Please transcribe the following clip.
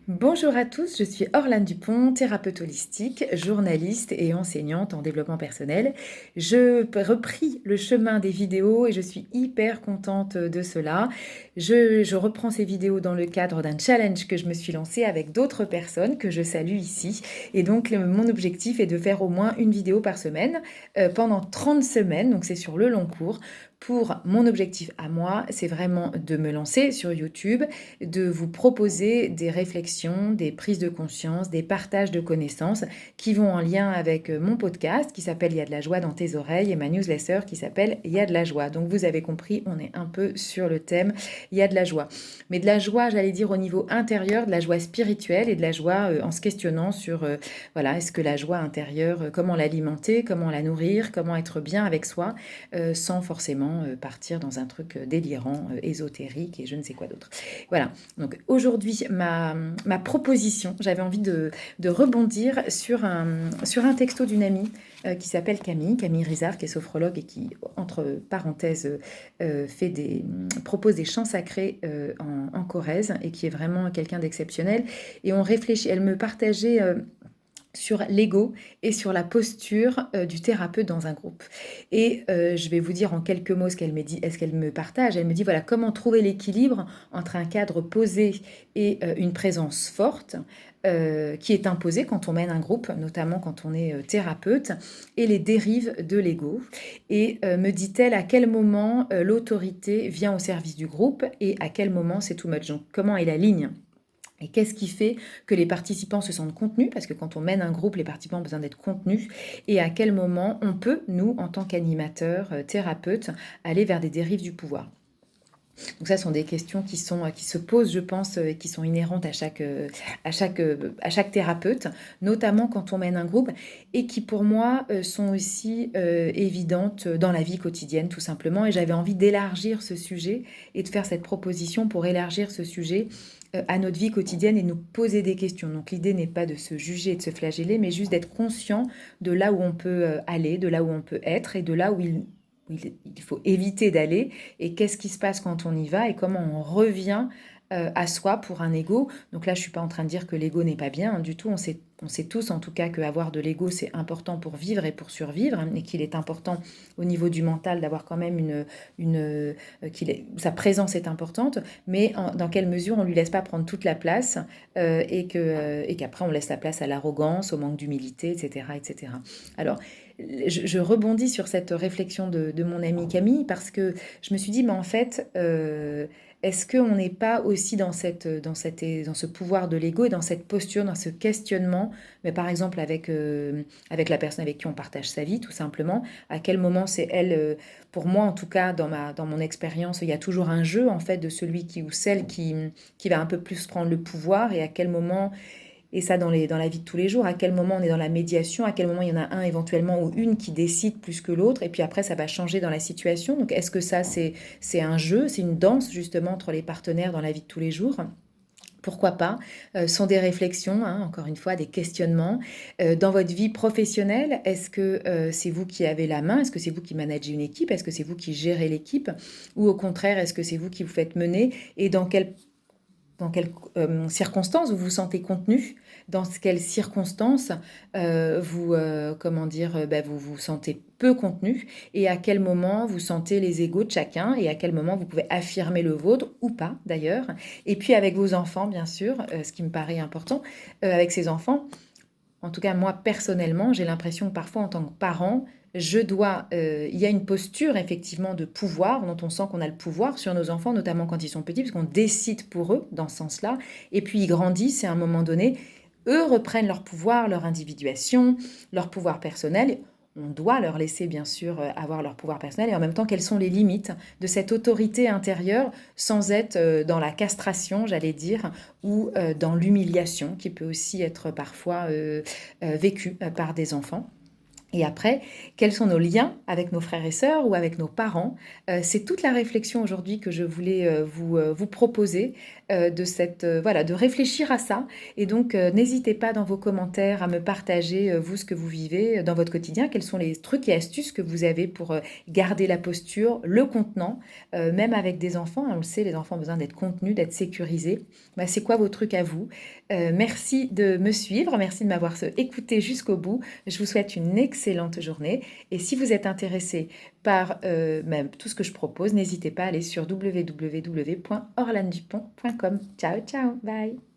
Bonjour à tous, je suis Orlane Dupont, thérapeute holistique, journaliste et enseignante en développement personnel. Je repris le chemin des vidéos et je suis hyper contente de cela. Je reprends ces vidéos dans le cadre d'un challenge que je me suis lancé avec d'autres personnes que je salue ici. Et donc mon objectif est de faire au moins une vidéo par semaine pendant 30 semaines, donc c'est sur le long cours. Pour mon objectif à moi, c'est vraiment de me lancer sur YouTube, de vous proposer des réflexions, des prises de conscience, des partages de connaissances qui vont en lien avec mon podcast qui s'appelle Il y a de la joie dans tes oreilles et ma newsletter qui s'appelle Il y a de la joie. Donc vous avez compris, on est un peu sur le thème Il y a de la joie. Mais de la joie, j'allais dire au niveau intérieur, de la joie spirituelle et de la joie en se questionnant sur, voilà, est-ce que la joie intérieure, comment l'alimenter, comment la nourrir, comment être bien avec soi, sans forcément partir dans un truc délirant, ésotérique et je ne sais quoi d'autre. Voilà, donc aujourd'hui, ma proposition, j'avais envie de rebondir sur un texto d'une amie qui s'appelle Camille Rizard, qui est sophrologue et qui, entre parenthèses, propose des chants sacrés en Corrèze et qui est vraiment quelqu'un d'exceptionnel. Et on réfléchit, elle me partageait sur l'ego et sur la posture du thérapeute dans un groupe. Et je vais vous dire en quelques mots ce qu'elle me dit, est-ce qu'elle me partage. Elle me dit, voilà, comment trouver l'équilibre entre un cadre posé et une présence forte qui est imposée quand on mène un groupe, notamment quand on est thérapeute, et les dérives de l'ego. Et me dit-elle à quel moment l'autorité vient au service du groupe et à quel moment c'est too much. Donc comment est la ligne? Et qu'est-ce qui fait que les participants se sentent contenus? Parce que quand on mène un groupe, les participants ont besoin d'être contenus. Et à quel moment on peut, nous, en tant qu'animateurs, thérapeutes, aller vers des dérives du pouvoir? Donc ça, ce sont des questions qui se posent, je pense, et qui sont inhérentes à chaque thérapeute, notamment quand on mène un groupe, et qui, pour moi, sont aussi évidentes dans la vie quotidienne, tout simplement. Et j'avais envie d'élargir ce sujet et de faire cette proposition pour élargir ce sujet à notre vie quotidienne et nous poser des questions. Donc l'idée n'est pas de se juger et de se flageller, mais juste d'être conscient de là où on peut aller, de là où on peut être et de là où il faut éviter d'aller et qu'est-ce qui se passe quand on y va et comment on revient à soi pour un ego. Donc là, je ne suis pas en train de dire que l'ego n'est pas bien, hein, du tout. On sait tous en tout cas qu'avoir de l'ego, c'est important pour vivre et pour survivre, hein, et qu'il est important au niveau du mental d'avoir quand même sa présence est importante, mais dans quelle mesure on ne lui laisse pas prendre toute la place et qu'après on laisse la place à l'arrogance, au manque d'humilité, etc., etc. Alors, je rebondis sur cette réflexion de mon amie Camille parce que je me suis dit, mais en fait, est-ce qu'on n'est pas aussi dans ce pouvoir de l'ego et dans cette posture, dans ce questionnement, mais par exemple avec la personne avec qui on partage sa vie, tout simplement, à quel moment c'est elle, pour moi en tout cas, dans mon expérience, il y a toujours un jeu en fait de celui qui ou celle qui va un peu plus prendre le pouvoir et à quel moment et ça, dans la vie de tous les jours, à quel moment on est dans la médiation, à quel moment il y en a un éventuellement ou une qui décide plus que l'autre, et puis après ça va changer dans la situation. Donc est-ce que ça c'est un jeu, c'est une danse justement entre les partenaires dans la vie de tous les jours? Pourquoi pas? Sont des réflexions, hein, encore une fois, des questionnements. Dans votre vie professionnelle, est-ce que c'est vous qui avez la main? Est-ce que c'est vous qui managez une équipe? Est-ce que c'est vous qui gérez l'équipe? Ou au contraire, est-ce que c'est vous qui vous faites mener? Et dans quelles circonstances vous vous sentez contenu, dans quelles circonstances vous vous sentez peu contenu et à quel moment vous sentez les égos de chacun et à quel moment vous pouvez affirmer le vôtre ou pas d'ailleurs. Et puis avec vos enfants, bien sûr, ce qui me paraît important, avec ces enfants, en tout cas, moi, personnellement, j'ai l'impression que parfois, en tant que parent, il y a une posture effectivement de pouvoir, dont on sent qu'on a le pouvoir sur nos enfants, notamment quand ils sont petits, parce qu'on décide pour eux dans ce sens-là. Et puis ils grandissent et à un moment donné, eux reprennent leur pouvoir, leur individuation, leur pouvoir personnel. On doit leur laisser bien sûr avoir leur pouvoir personnel et en même temps quelles sont les limites de cette autorité intérieure sans être dans la castration, j'allais dire, ou dans l'humiliation qui peut aussi être parfois vécue par des enfants. Et après, quels sont nos liens avec nos frères et sœurs ou avec nos parents? C'est toute la réflexion aujourd'hui que je voulais vous proposer voilà, de réfléchir à ça. Et donc, n'hésitez pas dans vos commentaires à me partager, vous, ce que vous vivez dans votre quotidien. Quels sont les trucs et astuces que vous avez pour garder la posture, le contenant, même avec des enfants, hein, on le sait, les enfants ont besoin d'être contenus, d'être sécurisés. Bah, c'est quoi vos trucs à vous? Merci de me suivre, merci de m'avoir écouté jusqu'au bout. Je vous souhaite une excellente journée. Et si vous êtes intéressé par même tout ce que je propose, n'hésitez pas à aller sur www.orlandudupont.com. Ciao, ciao, bye!